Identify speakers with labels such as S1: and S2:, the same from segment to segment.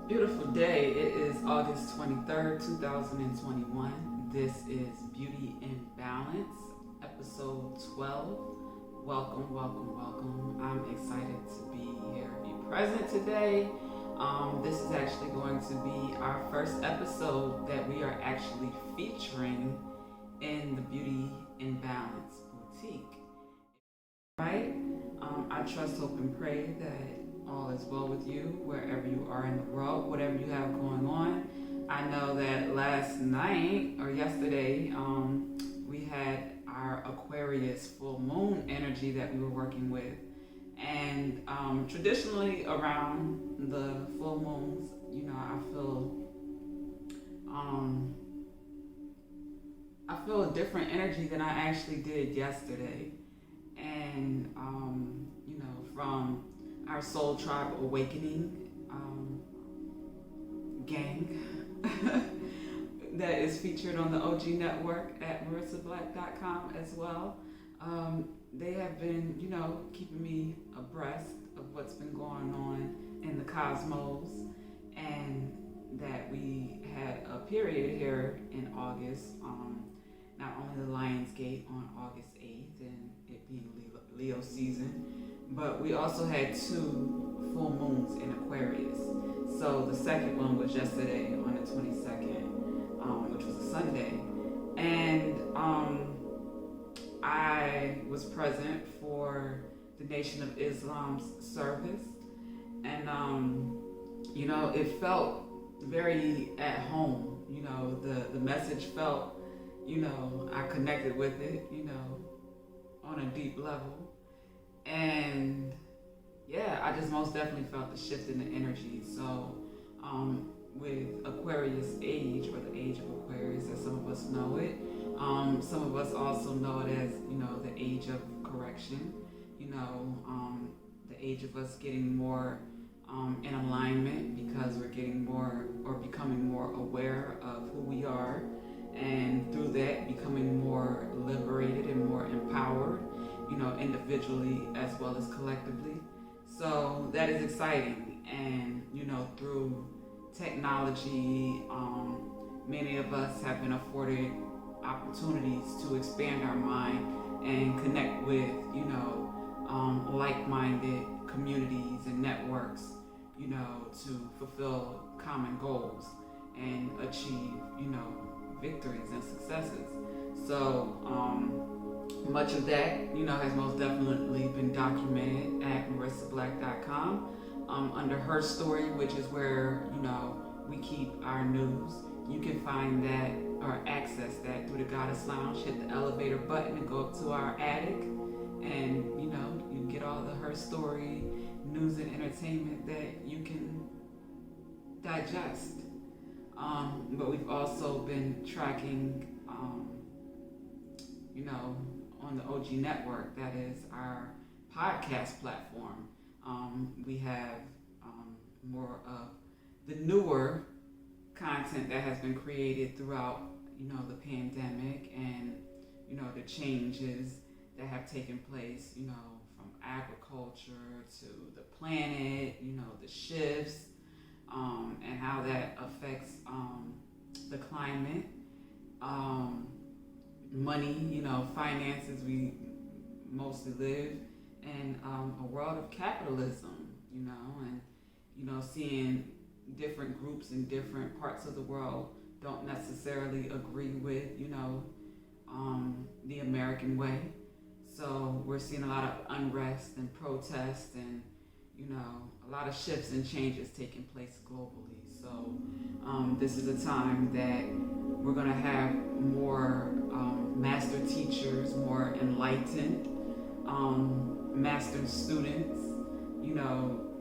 S1: Beautiful day. It is August 23rd, 2021. This is Beauty in Balance, episode 12. Welcome, welcome, welcome. I'm excited to be here, be present today. This is actually going to be our first episode that we are actually featuring in the Beauty in Balance boutique. Right? I trust, hope, and pray that all is well with you wherever you are in the world, whatever you have going on. I know that last night or yesterday, we had our Aquarius full moon energy that we were working with. And traditionally, around the full moons, um, I feel a different energy than I actually did yesterday. And from our Soul Tribe Awakening gang that is featured on the OG network at marissablack.com as well. They have been, keeping me abreast of what's been going on in the cosmos, and that we had a period here in August, not only the Lion's Gate on August 8th, and it being Leo season, but we also had two full moons in Aquarius. So the second one was yesterday on the 22nd, which was a Sunday. And I was present for the Nation of Islam's service. And, it felt very at home. The message felt, I connected with it, on a deep level. And yeah, I just most definitely felt the shift in the energy. So with Aquarius age, or the age of Aquarius as some of us know it, some of us also know it as, the age of correction, the age of us getting more in alignment, because we're getting more, or becoming more aware of who we are, and through that becoming more liberated and more empowered, individually as well as collectively. So that is exciting. And, through technology, many of us have been afforded opportunities to expand our mind and connect with, like-minded communities and networks, to fulfill common goals and achieve, victories and successes. So, much of that, has most definitely been documented at marissablack.com under her story, which is where, we keep our news. You can find that or access that through the Goddess Lounge. Hit the elevator button and go up to our attic, and, you get all the Her Story news and entertainment that you can digest. But we've also been tracking, on the OG network, that is our podcast platform. We have more of the newer content that has been created throughout, the pandemic, and, the changes that have taken place, from agriculture to the planet, the shifts, and how that affects the climate, money, finances. We mostly live in a world of capitalism, and, seeing different groups in different parts of the world don't necessarily agree with, the American way. So we're seeing a lot of unrest and protest, and, a lot of shifts and changes taking place globally. So this is a time that we're going to have more master teachers, more enlightened master students,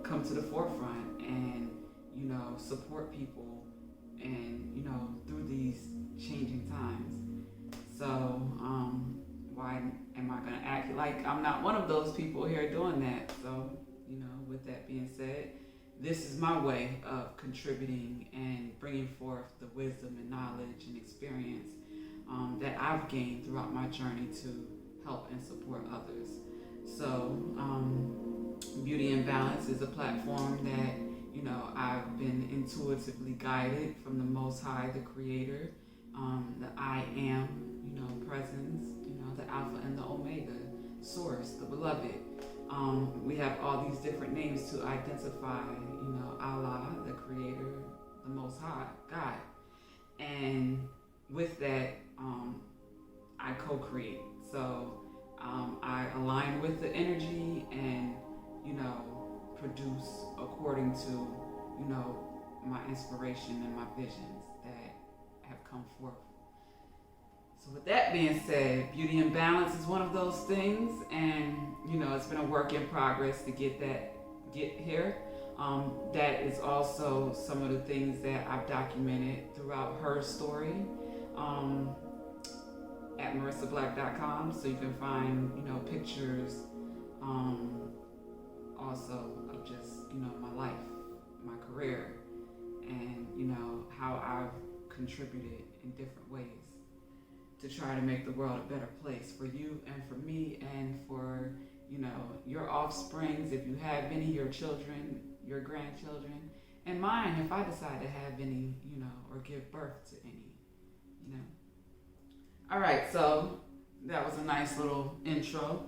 S1: come to the forefront and, support people, and, through these changing times. So why am I going to act like I'm not one of those people here doing that? So, with that being said, this is my way of contributing and bringing forth the wisdom and knowledge and experience that I've gained throughout my journey to help and support others. So, Beauty in Balance is a platform that I've been intuitively guided from the Most High, the Creator, the I Am, presence, the Alpha and the Omega, Source, the Beloved. We have all these different names to identify, Allah, the Creator, the Most High, God. And with that, I co-create. So I align with the energy and, produce according to, my inspiration and my visions that have come forth. So with that being said, beauty and balance is one of those things, and it's been a work in progress to get here. That is also some of the things that I've documented throughout her story at marissablack.com, so you can find pictures also of just my life, my career, and how I've contributed in different ways to try to make the world a better place for you and for me and for your offsprings, if you have any, your children, your grandchildren, and mine if I decide to have any, or give birth to any, All right, so that was a nice little intro.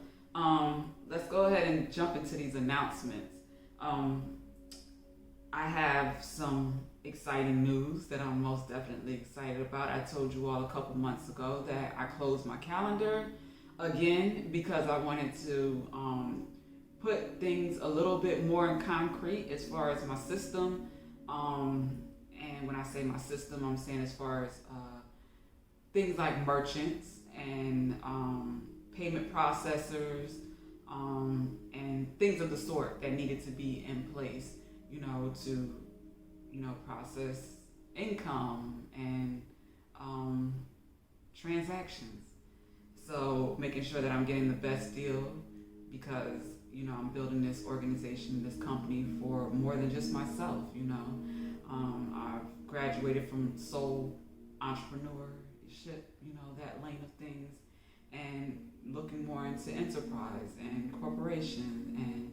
S1: Let's go ahead and jump into these announcements. I have some exciting news that I'm most definitely excited about. I told you all a couple months ago that I closed my calendar again because I wanted to put things a little bit more in concrete as far as my system. And when I say my system, I'm saying as far as things like merchants and payment processors and things of the sort that needed to be in place, to process income and transactions. So making sure that I'm getting the best deal because, I'm building this organization, this company for more than just myself, I've graduated from soul entrepreneurship, that lane of things, and looking more into enterprise and corporation and,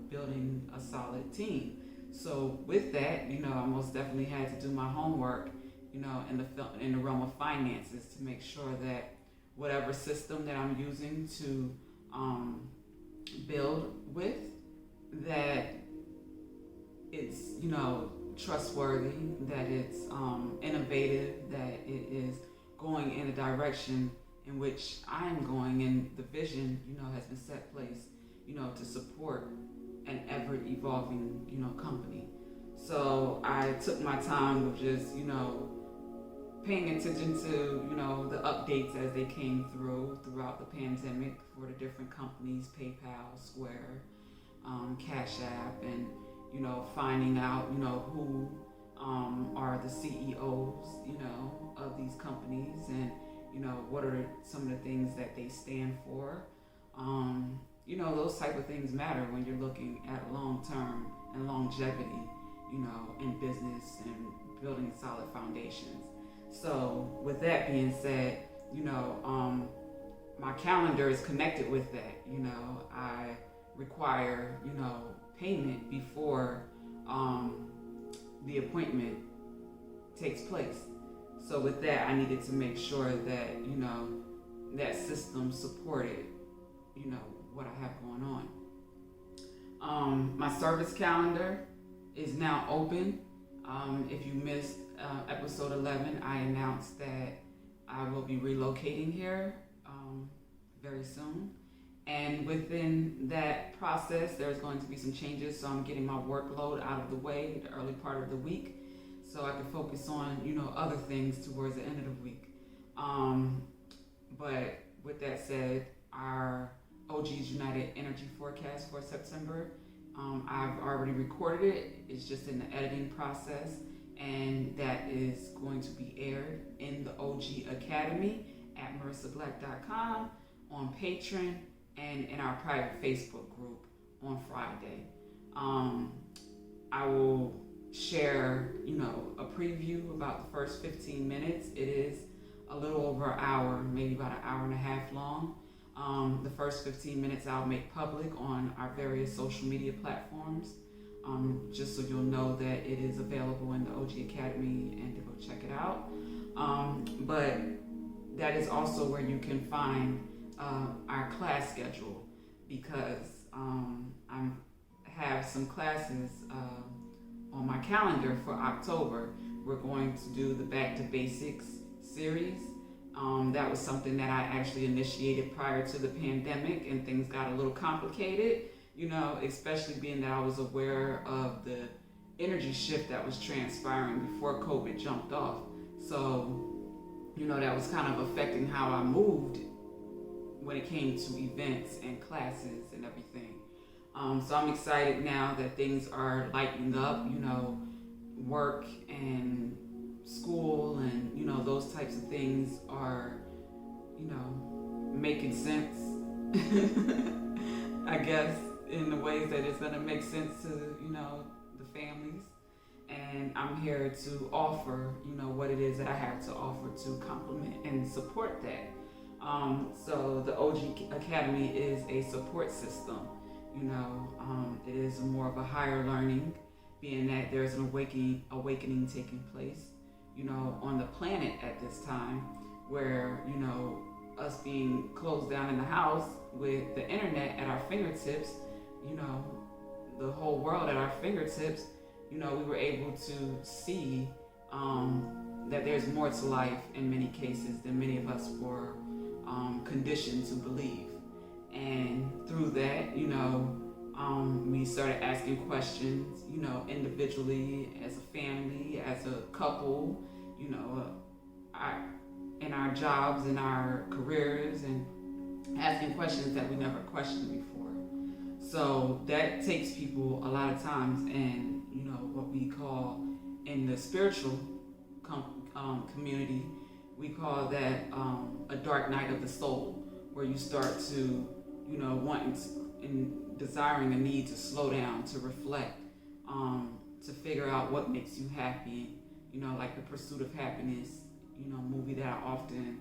S1: building a solid team. So with that, I most definitely had to do my homework, in the realm of finances to make sure that whatever system that I'm using to build with, that it's, trustworthy, that it's innovative, that it is going in a direction in which I'm going, and the vision, has been set place, to support an ever-evolving, company. So I took my time with just, paying attention to, the updates as they came throughout the pandemic for the different companies, PayPal, Square, Cash App, and, finding out, who are the CEOs, of these companies, and, what are some of the things that they stand for. Those type of things matter when you're looking at long-term and longevity, in business and building solid foundations. So with that being said, my calendar is connected with that. I require, payment before the appointment takes place. So with that, I needed to make sure that, that system supported, what I have going on. My service calendar is now open. If you missed episode 11, I announced that I will be relocating here very soon. And within that process, there's going to be some changes. So I'm getting my workload out of the way the early part of the week, so I can focus on, other things towards the end of the week. But with that said, our OG's United Energy Forecast for September, I've already recorded it. It's just in the editing process, and that is going to be aired in the OG Academy at marissablack.com, on Patreon, and in our private Facebook group on Friday. I will share, a preview about the first 15 minutes. It is a little over an hour, maybe about an hour and a half long. The first 15 minutes I'll make public on our various social media platforms. just so you'll know that it is available in the OG Academy and to go check it out. But that is also where you can find our class schedule, because I have some classes on my calendar for October. We're going to do the Back to Basics series. That was something that I actually initiated prior to the pandemic, and things got a little complicated, especially being that I was aware of the energy shift that was transpiring before COVID jumped off. So, that was kind of affecting how I moved when it came to events and classes and everything. So I'm excited now that things are lightening up, work and school and, those types of things are, making sense, I guess, in the ways that it's going to make sense to, the families. And I'm here to offer, what it is that I have to offer to complement and support that. So the OG Academy is a support system. It is more of a higher learning, being that there's an awakening taking place, on the planet at this time, where, us being closed down in the house with the internet at our fingertips, the whole world at our fingertips, we were able to see that there's more to life in many cases than many of us were conditioned to believe. And through that, we started asking questions, individually, as a family, as a couple, in our jobs, in our careers, and asking questions that we never questioned before. So that takes people a lot of times, and what we call in the spiritual community, we call that a dark night of the soul, where you start to, wanting to, and desiring a need to slow down, to reflect, to figure out what makes you happy, like The Pursuit of Happiness, movie that I often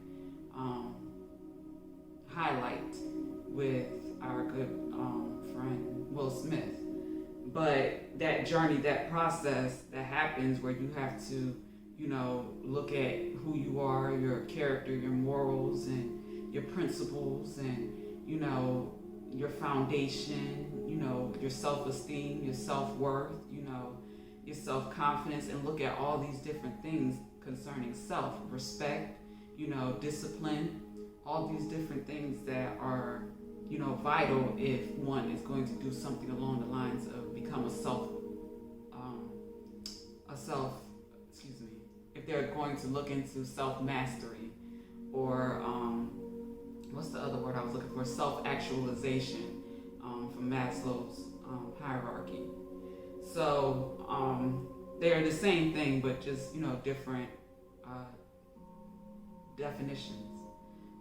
S1: highlight with our good friend Will Smith. But that journey, that process that happens where you have to, look at who you are, your character, your morals, and your principles, and, your foundation, your self-esteem, your self-worth, your self-confidence, and look at all these different things concerning self, respect, discipline, all these different things that are, vital if one is going to do something along the lines of become if they're going to look into self-mastery, or what's the other word I was looking for? Self-actualization, from Maslow's hierarchy. So they're the same thing, but just, different definitions.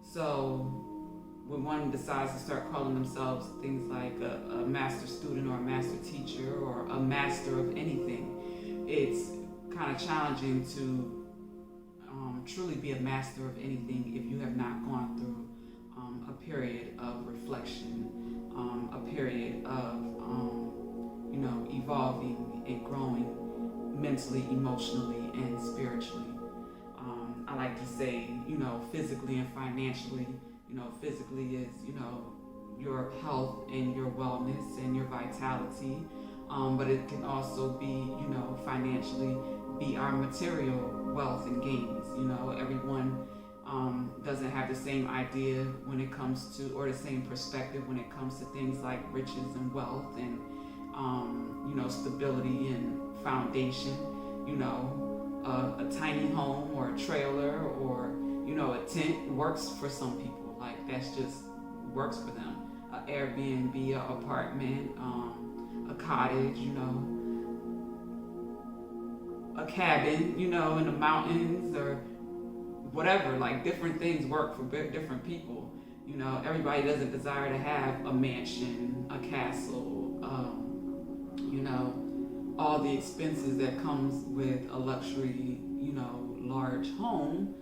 S1: So when one decides to start calling themselves things like a master student or a master teacher or a master of anything, it's kind of challenging to truly be a master of anything if you have not gone through a period of reflection, a period of evolving and growing mentally, emotionally, and spiritually. I like to say, physically and financially. Physically is, your health and your wellness and your vitality. But it can also be, financially, be our material wealth and gains. Everyone doesn't have the same idea when it comes to, or the same perspective when it comes to things like riches and wealth and, stability and foundation. A tiny home or a trailer or, a tent works for some people. Like, that's just works for them. An Airbnb, an apartment, a cottage, a cabin, in the mountains or whatever. Like, different things work for different people. Everybody doesn't desire to have a mansion, a castle, all the expenses that comes with a luxury, large home,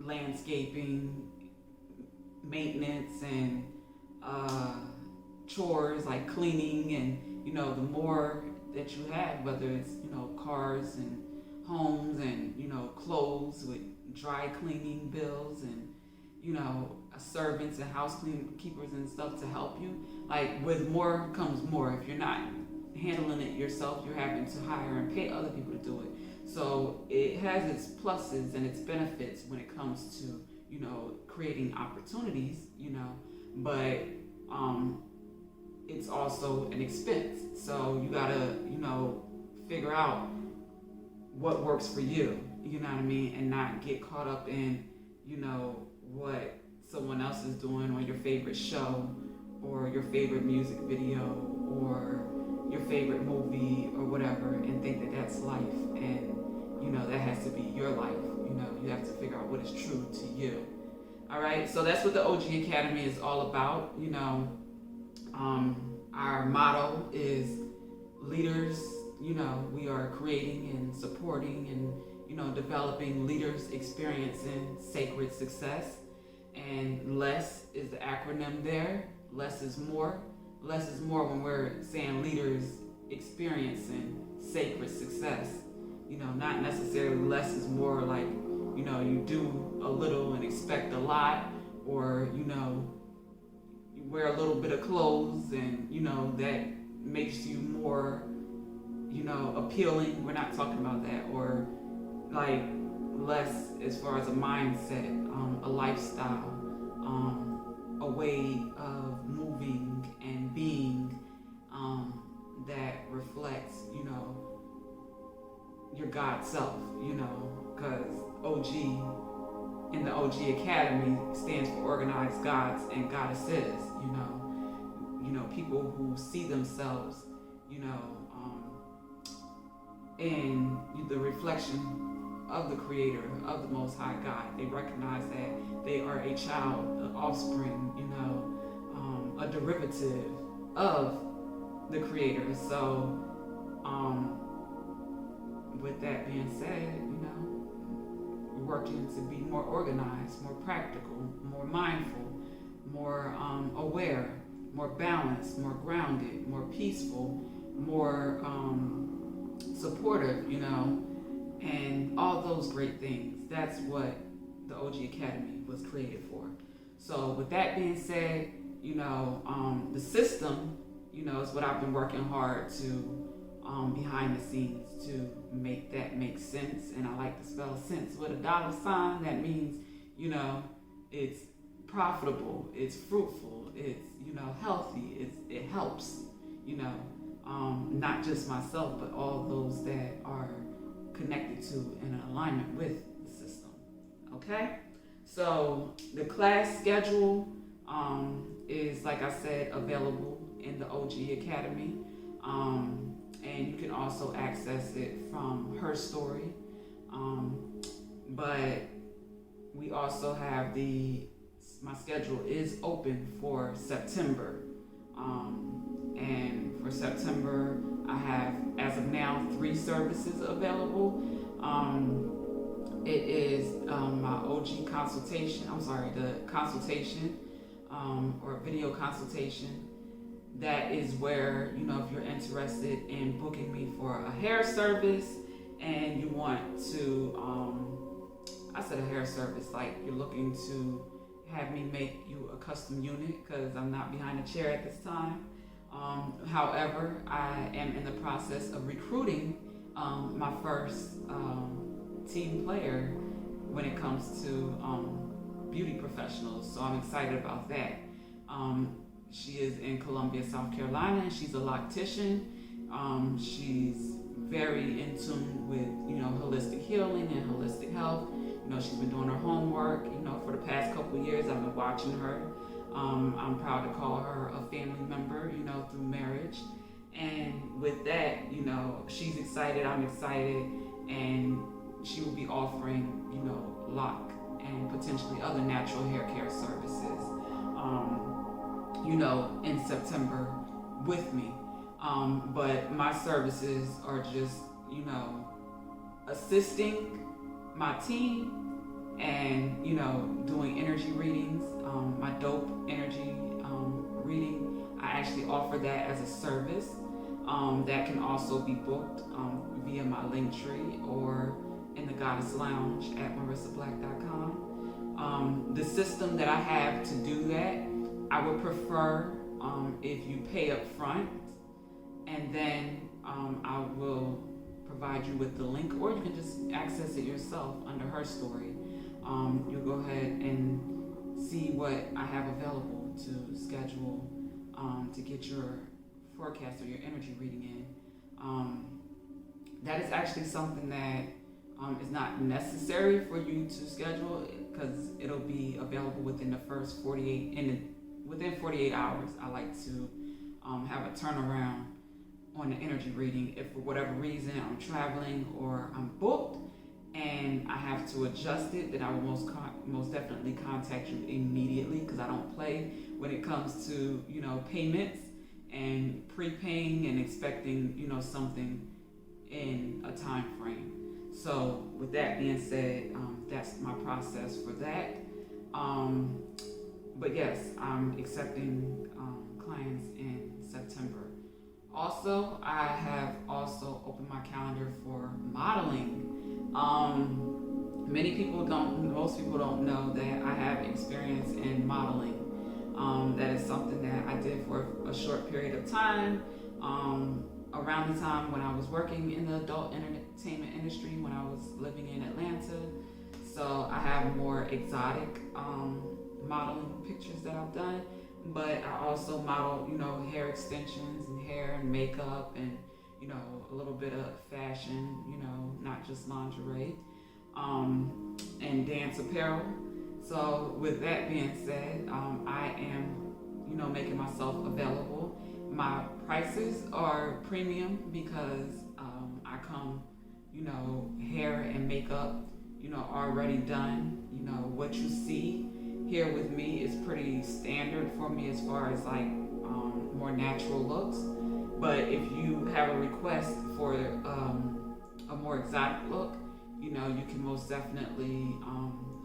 S1: landscaping, maintenance, and chores like cleaning, and the more that you have, whether it's cars and homes and clothes with dry cleaning bills and servants and housekeepers and stuff to help you. Like, with more comes more. If you're not handling it yourself, you're having to hire and pay other people to do it. So it has its pluses and its benefits when it comes to creating opportunities, but it's also an expense. So you gotta figure out what works for you, you know what I mean, and not get caught up in what someone else is doing on your favorite show or your favorite music video or your favorite movie or whatever, and think that that's life, and that has to be your life. You have to figure out what is true to you. All right, so that's what the OG Academy is all about. Our motto is leaders. We are creating and supporting and developing leaders experiencing sacred success. And LESS is the acronym there. Less is more. Less is more when we're saying leaders experiencing sacred success. Not necessarily less is more like, you do a little and expect a lot, or, you wear a little bit of clothes and, that makes you more, appealing. We're not talking about that. Or like less as far as a mindset, a lifestyle, a way of moving and being that reflects, your God self, because OG in the OG Academy stands for Organized Gods and Goddesses, people who see themselves, in the reflection of the Creator, of the Most High God. They recognize that they are a child, an offspring, a derivative of the Creator. So, with that being said, we're working to be more organized, more practical, more mindful, more aware, more balanced, more grounded, more peaceful, more supportive, and all those great things. That's what the OG Academy was created for. So with that being said, the system, is what I've been working hard to behind the scenes to make that make sense. And I like to spell sense with a $sign. That means, it's profitable, it's fruitful, it's, healthy, it helps, not just myself, but all those that are connected to and in alignment with the system. Okay? So the class schedule is, like I said, available in the OG Academy. And you can also access it from Her Story. But we also have my schedule is open for September. And for September, I have, as of now, 3 services available. It is my OG consultation, the consultation or video consultation. That is where, if you're interested in booking me for a hair service and you want to, I said a hair service, like you're looking to have me make you a custom unit, because I'm not behind a chair at this time. However, I am in the process of recruiting my first team player when it comes to beauty professionals, so I'm excited about that. She is in Columbia, South Carolina, and she's a loctician. She's very in tune with, holistic healing and holistic health. She's been doing her homework, for the past couple of years. I've been watching her. I'm proud to call her a family member, through marriage. And with that, she's excited, I'm excited, and she will be offering, lock and potentially other natural hair care services, in September with me. But my services are just, assisting my team and, doing energy readings, my dope energy reading. I actually offer that as a service that can also be booked via my Linktree or in the Goddess Lounge at marissablack.com. The system that I have to do that, I would prefer if you pay up front, and then I will provide you with the link, or you can just access it yourself under her story. You'll go ahead and see what I have available to schedule to get your forecast or your energy reading in. That is actually something that is not necessary for you to schedule, because it'll be available within the first 48 hours. I like to have a turnaround on the energy reading. If for whatever reason I'm traveling or I'm booked and I have to adjust it, then I will most definitely contact you immediately, because I don't play when it comes to payments and prepaying and expecting something in a time frame. So with that being said, that's my process for that. But yes, I'm accepting clients in September. Also, I have also opened my calendar for modeling. Most people don't know that I have experience in modeling. That is something that I did for a short period of time, around the time when I was working in the adult entertainment industry, when I was living in Atlanta. So I have more exotic modeling pictures that I've done, but I also model, hair extensions and hair and makeup and, a little bit of fashion, not just lingerie, and dance apparel. So with that being said, I am, making myself available. My prices are premium because I come, hair and makeup, already done. What you see here with me is pretty standard for me as far as like more natural looks. But if you have a request for a more exotic look, you can most definitely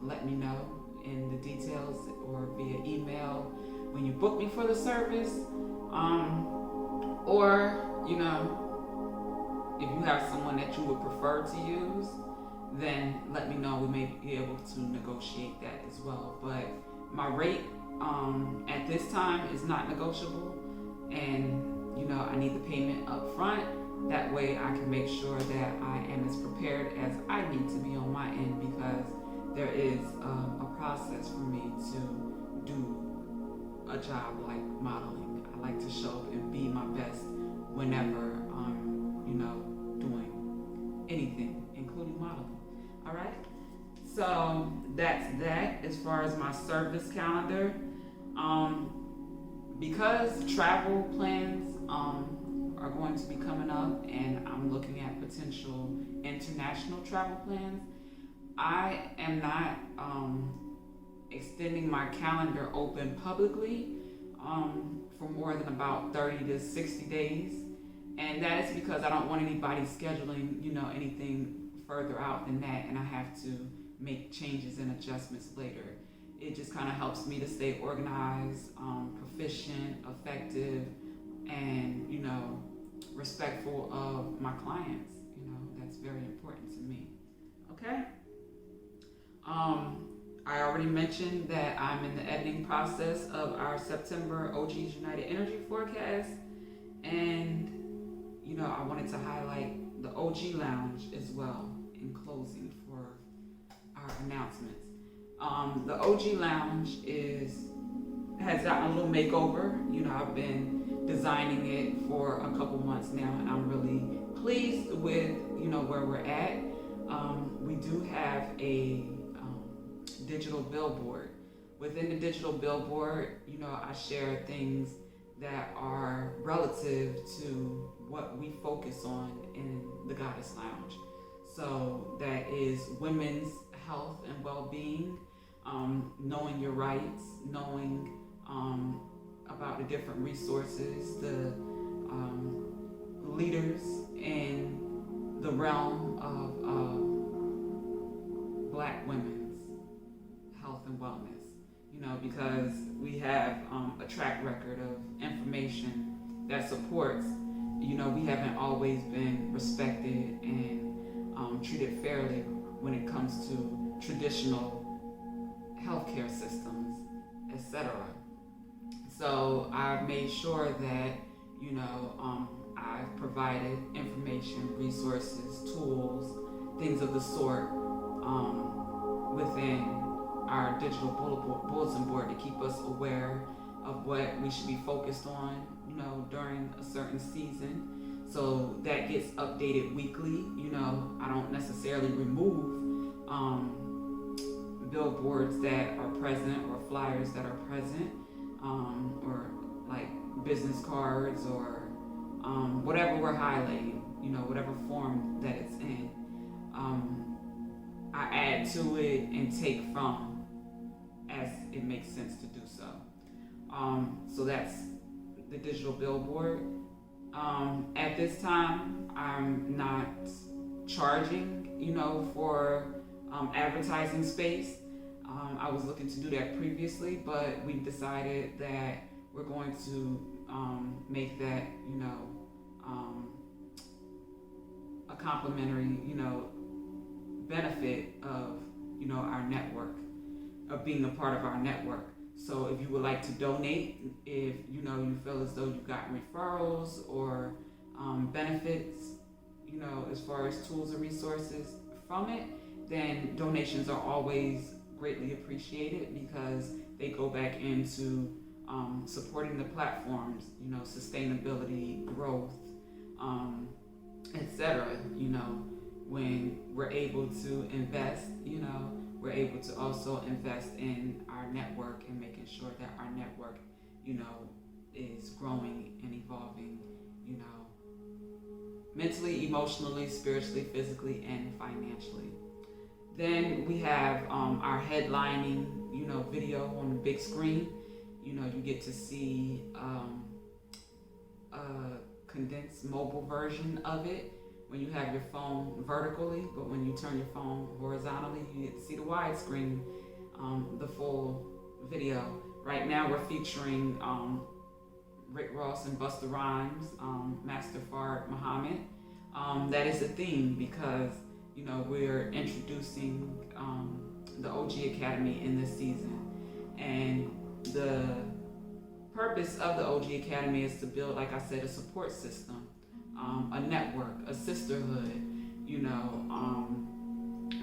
S1: let me know in the details or via email when you book me for the service, or if you have someone that you would prefer to use, then let me know. We may be able to negotiate that as well. But my rate at this time is not negotiable, and I need the payment up front. That way I can make sure that I am as prepared as I need to be on my end, because there is a process for me to do a job like modeling. I like to show up and be my best whenever I'm, doing anything, including modeling. All right? So that's that as far as my service calendar. Because travel plans are going to be coming up, and I'm looking at potential international travel plans, I am not extending my calendar open publicly for more than about 30 to 60 days. And that is because I don't want anybody scheduling, anything further out than that, and I have to make changes and adjustments later. It just kind of helps me to stay organized, proficient, effective, and, respectful of my clients. That's very important to me. Okay? I already mentioned that I'm in the editing process of our September OG's United Energy forecast, and I wanted to highlight the OG Lounge as well in closing for our announcements. The OG Lounge has gotten a little makeover. I've been designing it for a couple months now, and I'm really pleased with where we're at. We do have a digital billboard. Within the digital billboard, I share things that are relative to what we focus on in the Goddess Lounge. So that is women's health and well-being, knowing your rights, knowing about the different resources, the leaders in the realm of Black women's health and wellness. Because we have a track record of information that supports, we haven't always been respected and treated fairly when it comes to traditional healthcare systems, etc. So I've made sure that, I've provided information, resources, tools, things of the sort within our digital bulletin board to keep us aware of what we should be focused on, during a certain season. So that gets updated weekly. I don't necessarily remove billboards that are present or flyers that are present, or like business cards or whatever we're highlighting, whatever form that it's in. I add to it and take from as it makes sense to do so. So that's the digital billboard. At this time, I'm not charging, for advertising space. I was looking to do that previously, but we've decided that we're going to make that, a complimentary, benefit of, our network, of being a part of our network. So if you would like to donate, if you feel as though you've gotten referrals or benefits, as far as tools and resources from it, then donations are always greatly appreciated because they go back into supporting the platforms, sustainability, growth, etc. When we're able to invest, we're able to also invest in our network and making sure that our network, is growing and evolving, mentally, emotionally, spiritually, physically, and financially. Then we have our headlining, video on the big screen. You get to see a condensed mobile version of it when you have your phone vertically, but when you turn your phone horizontally, you get to see the widescreen, the full video. Right now we're featuring Rick Ross and Busta Rhymes, Master Fard Muhammad. That is a theme because, we're introducing the OG Academy in this season. And the purpose of the OG Academy is to build, like I said, a support system, a network, a sisterhood,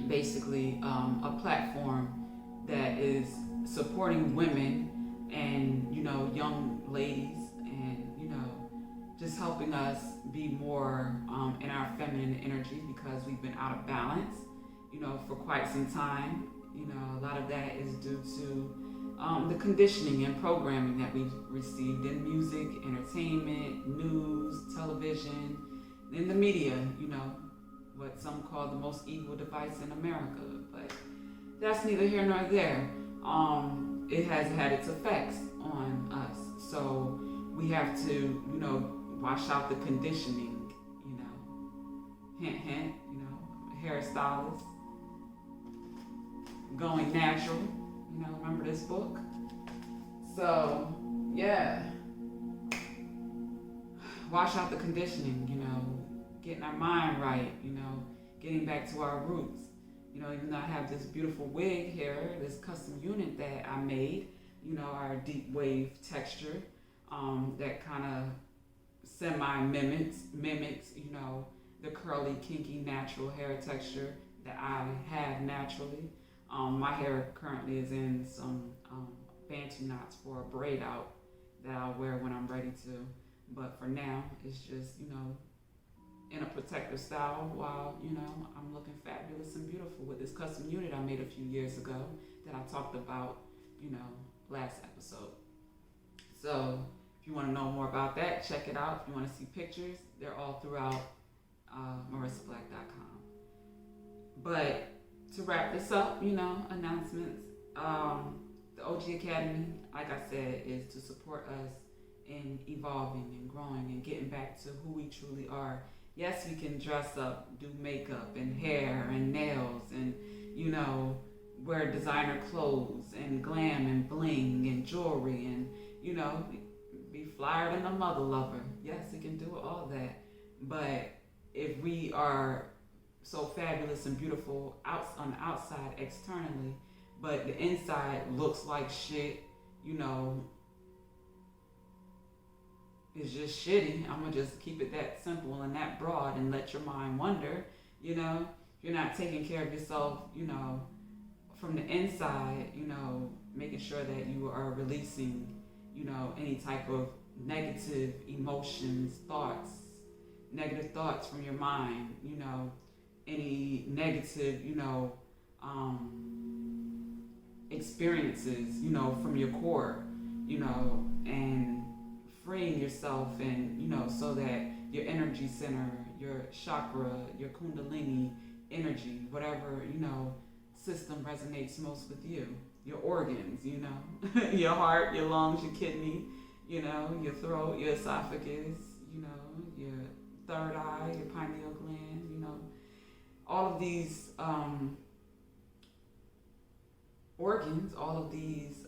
S1: basically a platform that is supporting women and, young ladies and, just helping us be more in our feminine energy because we've been out of balance, for quite some time. A lot of that is due to the conditioning and programming that we've received in music, entertainment, news, television, in the media, what some call the most evil device in America. But that's neither here nor there. It has had its effects on us. So we have to, wash out the conditioning, hint, hint, hairstylist, going natural, remember this book? So, yeah, wash out the conditioning, getting our mind right, getting back to our roots. Even though I have this beautiful wig here, this custom unit that I made, our deep wave texture, that kind of semi-mimics, the curly, kinky, natural hair texture that I have naturally. My hair currently is in some bantu knots for a braid out that I'll wear when I'm ready to. But for now, it's just, in a protective style while, I'm looking fabulous and beautiful with this custom unit I made a few years ago that I talked about, last episode. So if you want to know more about that, check it out. If you want to see pictures, they're all throughout marissablack.com. But to wrap this up, announcements. The OG Academy, like I said, is to support us in evolving and growing and getting back to who we truly are. Yes, we can dress up, do makeup and hair and nails and, wear designer clothes and glam and bling and jewelry and, you know, be flyer than a mother lover. Yes, it can do all that. But if we are so fabulous and beautiful on the outside externally, but the inside looks like shit, you know, it's just shitty. I'm gonna just keep it that simple and that broad and let your mind wander, you know. If you're not taking care of yourself, you know, from the inside, you know, making sure that you are releasing, you know, any type of negative emotions, thoughts, negative thoughts from your mind, you know, any negative, you know, experiences, you know, from your core, you know, and freeing yourself, and you know, so that your energy center, your chakra, your kundalini energy, whatever, you know, system resonates most with you, your organs, you know, your heart, your lungs, your kidney, you know, your throat, your esophagus, you know, your third eye, your pineal gland, you know, all of these organs, all of these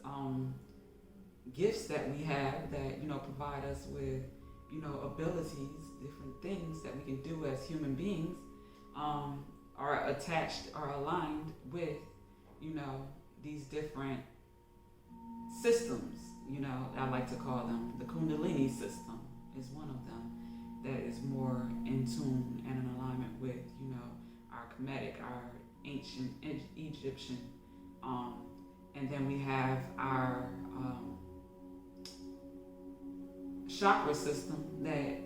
S1: gifts that we have that, you know, provide us with, you know, abilities, different things that we can do as human beings, are attached, are aligned with, you know, these different systems, you know, I like to call them. The Kundalini system is one of them that is more in tune and in alignment with, you know, our Kemetic, our ancient Egyptian, and then we have our chakra system that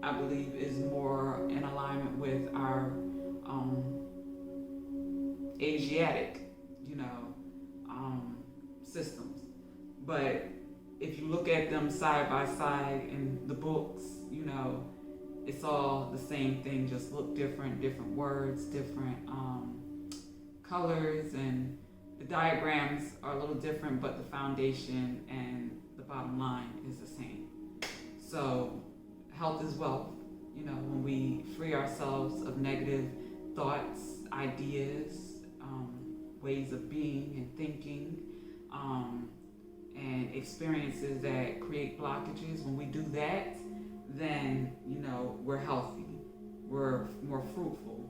S1: I believe is more in alignment with our Asiatic, you know, systems. But if you look at them side by side in the books, you know, it's all the same thing, just look different, different words, different colors, and the diagrams are a little different, but the foundation and the bottom line is the same. So health is wealth, you know, when we free ourselves of negative thoughts, ideas, ways of being and thinking, and experiences that create blockages, when we do that, then, you know, we're healthy, we're more fruitful,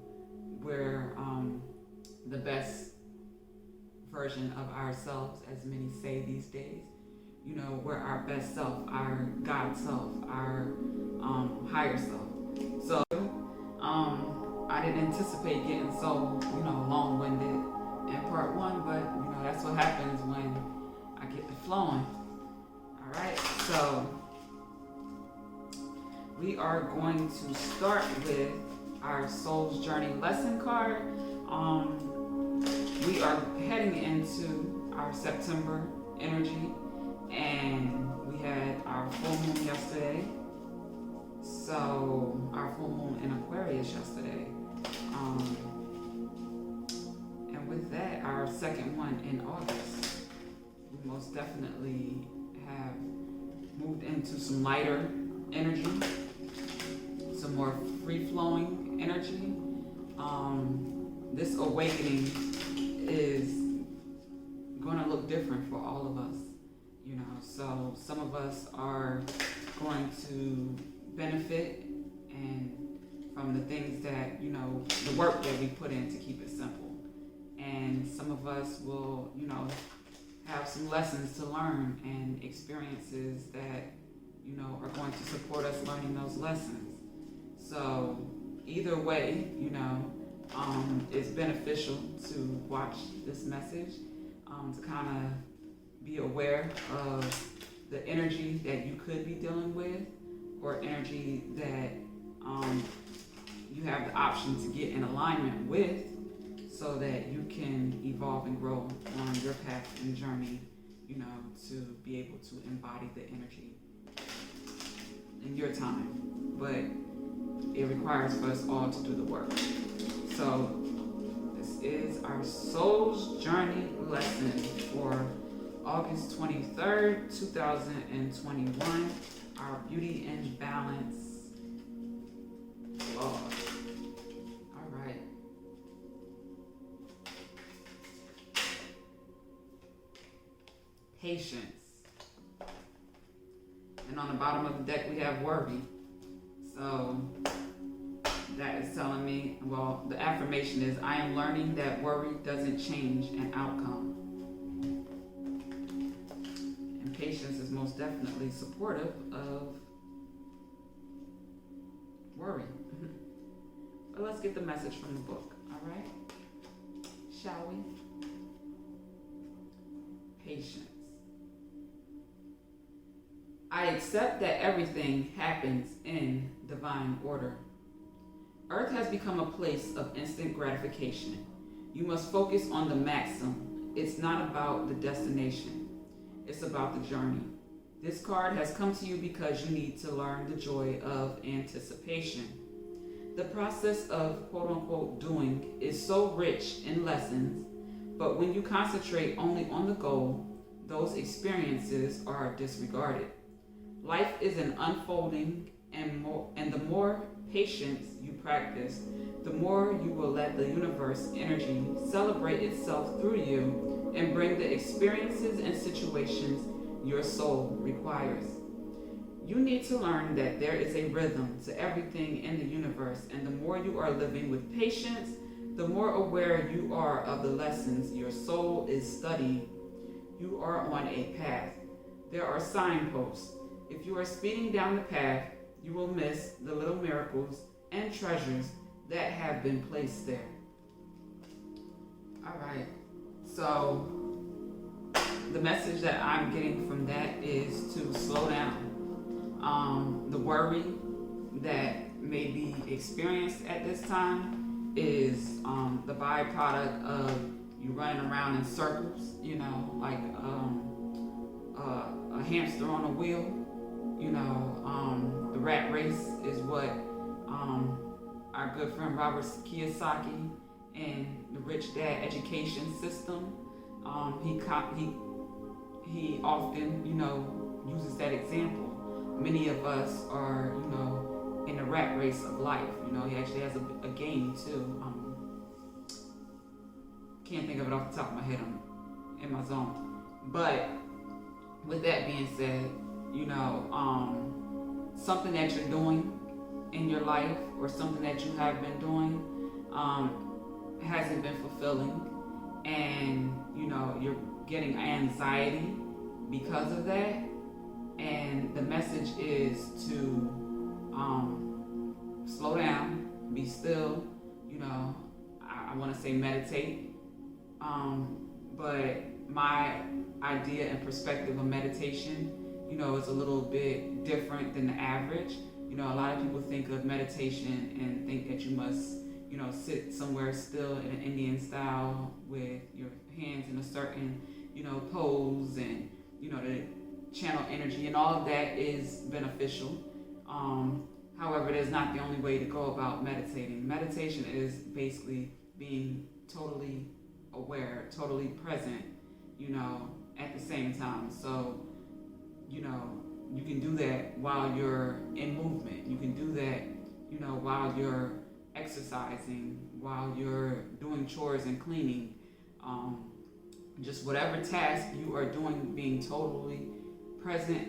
S1: we're the best version of ourselves, as many say these days. You know, we're our best self, our God self, our higher self. So I didn't anticipate getting so, you know, long-winded in part one, but you know, that's what happens when I get to flowing. All right, so we are going to start with our Soul's Journey lesson card. We are heading into our September energy, and we had our full moon yesterday. So our full moon in Aquarius yesterday. And with that, our second one in August, we most definitely have moved into some lighter energy, some more free-flowing energy. This awakening is going to look different for all of us, you know. So some of us are going to benefit and from the things that, you know, the work that we put in to keep it simple. And some of us will, you know, have some lessons to learn and experiences that, you know, are going to support us learning those lessons. So either way, you know, it's beneficial to watch this message, to kind of be aware of the energy that you could be dealing with, or energy that you have the option to get in alignment with, so that you can evolve and grow on your path and journey, you know, to be able to embody the energy in your time. But it requires for us all to do the work. So this is our Soul's Journey lesson for August 23rd, 2021, our Beauty and Balance law. All right. Patience. And on the bottom of the deck, we have worry. So that is telling me, well, the affirmation is, I am learning that worry doesn't change an outcome. And patience is most definitely supportive of worry. But let's get the message from the book, all right? Shall we? Patience. I accept that everything happens in divine order. Earth has become a place of instant gratification. You must focus on the maxim. It's not about the destination. It's about the journey. This card has come to you because you need to learn the joy of anticipation. The process of quote-unquote doing is so rich in lessons, but when you concentrate only on the goal, those experiences are disregarded. Life is an unfolding, and the more patience you practice, the more you will let the universe energy celebrate itself through you and bring the experiences and situations your soul requires. You need to learn that there is a rhythm to everything in the universe, and the more you are living with patience, the more aware you are of the lessons your soul is studying. You are on a path. There are signposts. If you are speeding down the path, you will miss the little miracles and treasures that have been placed there. All right. So the message that I'm getting from that is to slow down. The worry that may be experienced at this time is the byproduct of you running around in circles, you know, like a hamster on a wheel. You know, the rat race is what our good friend Robert Kiyosaki and the Rich Dad education system, he often, you know, uses that example. Many of us are, you know, in the rat race of life. You know, he actually has a game too. Can't think of it off the top of my head. I'm in my zone. But with that being said, you know, something that you're doing in your life or something that you have been doing hasn't been fulfilling, and you know you're getting anxiety because of that. And the message is to slow down, be still. You know, I want to say meditate, but my idea and perspective of meditation, you know, is a little bit different than the average. You know, a lot of people think of meditation and think that you must, you know, sit somewhere still in an Indian style with your hands in a certain, you know, pose, and, you know, to channel energy, and all of that is beneficial. However, it is not the only way to go about meditating. Meditation is basically being totally aware, totally present, you know, at the same time. So, you know, you can do that while you're in movement. You can do that, you know, while you're exercising, while you're doing chores and cleaning. Just whatever task you are doing, being totally present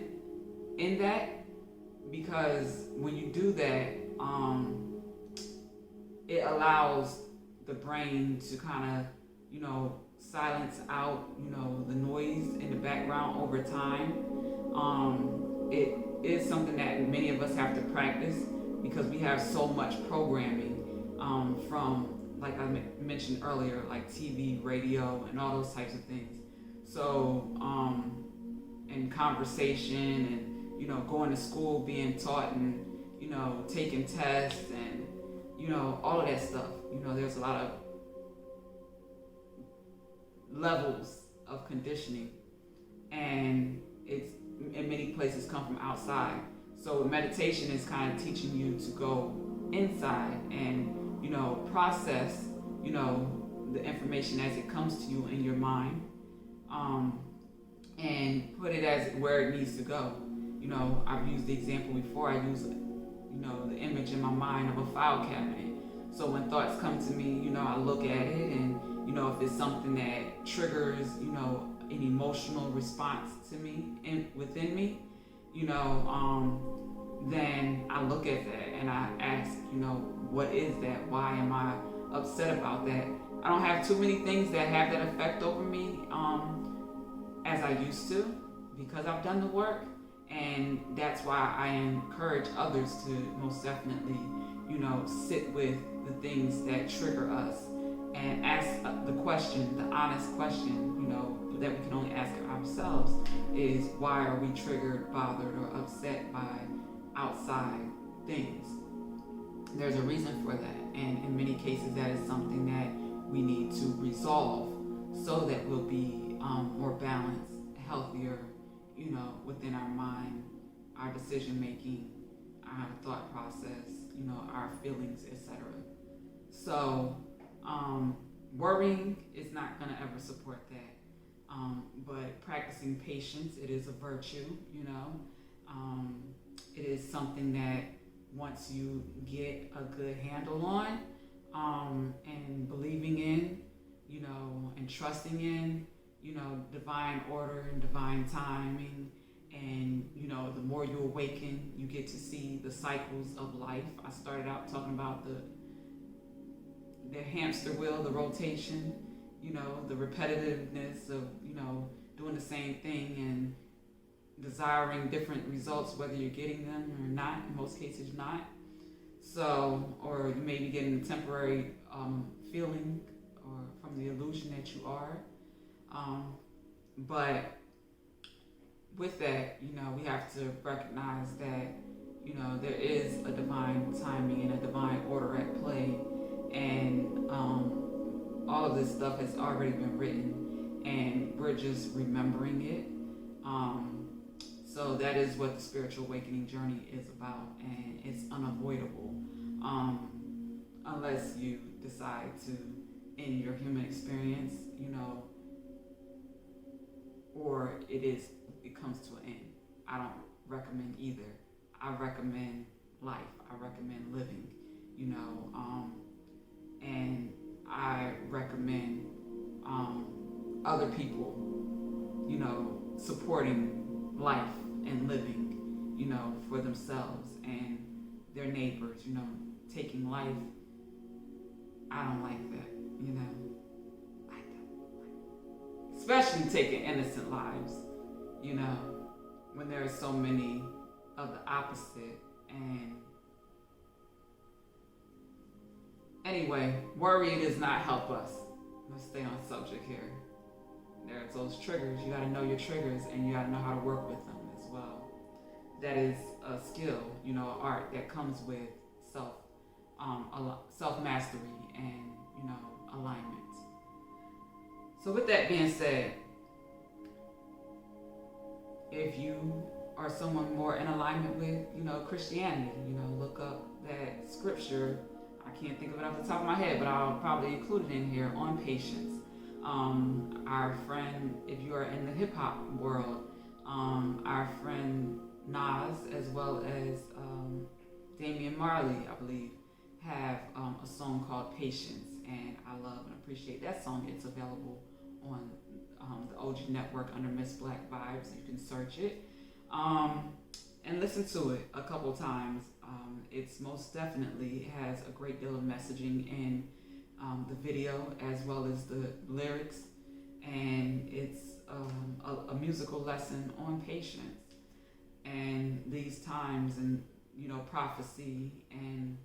S1: in that, because when you do that, it allows the brain to kind of, you know, silence out, you know, the noise in the background over time. It is something that many of us have to practice because we have so much programming from, like I mentioned earlier, like TV, radio, and all those types of things. So, and conversation, and, you know, going to school, being taught, and, you know, taking tests, and, you know, all of that stuff. You know, there's a lot of levels of conditioning, and it's in many places come from outside. So meditation is kind of teaching you to go inside and, you know, process, you know, the information as it comes to you in your mind, and put it as where it needs to go. You know, I've used the example before. I use, you know, the image in my mind of a file cabinet. So when thoughts come to me, you know, I look at it, and, you know, if it's something that triggers, you know, an emotional response to me within me, then I look at that and I ask, what is that? Why am I upset about that? I don't have too many things that have that effect over me as I used to, because I've done the work. And that's why I encourage others to most definitely, sit with the things that trigger us and ask the question, the honest question, that we can only ask ourselves is, why are we triggered, bothered, or upset by outside things? There's a reason for that. And in many cases, that is something that we need to resolve so that we'll be more balanced, healthier, within our mind, our decision making, our thought process, our feelings, etc. So, worrying is not going to ever support that. But practicing patience, it is a virtue, it is something that once you get a good handle on, and believing in, and trusting in, divine order and divine timing, and, the more you awaken, you get to see the cycles of life. I started out talking about the hamster wheel, the rotation, the repetitiveness of, doing the same thing and desiring different results, whether you're getting them or not. In most cases, not. So, or you may be getting a temporary feeling or from the illusion that you are. But with that, we have to recognize that, there is a divine timing and a divine order at play. And all of this stuff has already been written, and we're just remembering it. So that is what the spiritual awakening journey is about, and it's unavoidable unless you decide to, in your human experience, or it comes to an end. I don't recommend either. I recommend life. I recommend living, and I recommend other people, supporting life and living, for themselves and their neighbors, taking life. I don't like that, I don't like it. Especially taking innocent lives, when there are so many of the opposite. And anyway, worry does not help us. Let's stay on subject here. There's those triggers. You got to know your triggers, and you got to know how to work with them as well. That is a skill, an art that comes with self-mastery and, alignment. So with that being said, if you are someone more in alignment with, Christianity, look up that scripture. I can't think of it off the top of my head, but I'll probably include it in here, on patience. Our friend, if you are in the hip hop world, our friend Nas, as well as Damian Marley, I believe, have a song called Patience, and I love and appreciate that song. It's available on the OG network under Miss Black Vibes. You can search it and listen to it a couple times. It's most definitely has a great deal of messaging in the video as well as the lyrics, and it's a musical lesson on patience and these times, and prophecy, and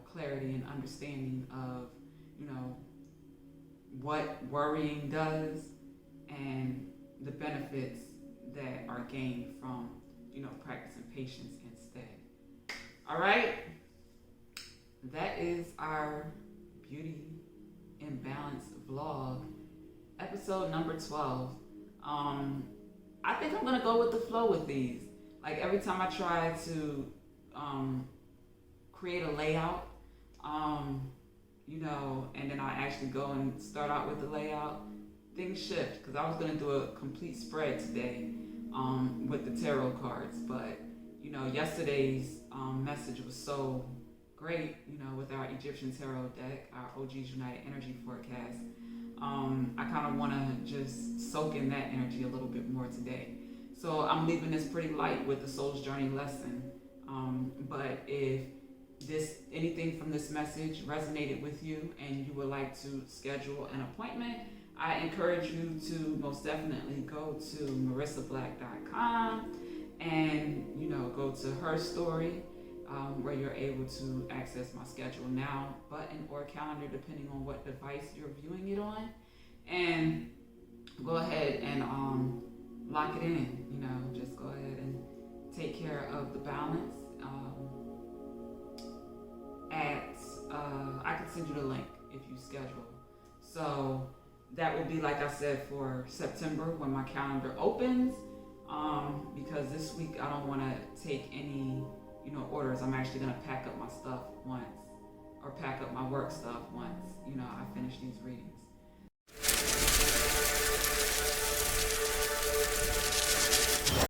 S1: clarity and understanding of what worrying does and the benefits that are gained from practicing patience instead. All right, that is our Beauty in Balance vlog, episode number 12. I think I'm gonna go with the flow with these. Like, every time I try to create a layout, and then I actually go and start out with the layout, things shift, because I was gonna do a complete spread today with the tarot cards, but yesterday's message was so great, with our Egyptian Tarot deck, our OG's United Energy Forecast. I kind of want to just soak in that energy a little bit more today. So I'm leaving this pretty light with the Soul's Journey lesson. But if anything from this message resonated with you and you would like to schedule an appointment, I encourage you to most definitely go to marissablack.com and go to her story, where you're able to access my schedule now button or calendar depending on what device you're viewing it on, and go ahead and lock it in. Just go ahead and take care of the balance. I can send you the link if you schedule. So that will be, like I said, for September when my calendar opens. Because this week I don't want to take any orders. I'm actually gonna pack up my stuff once, or pack up my work stuff once I finish these readings.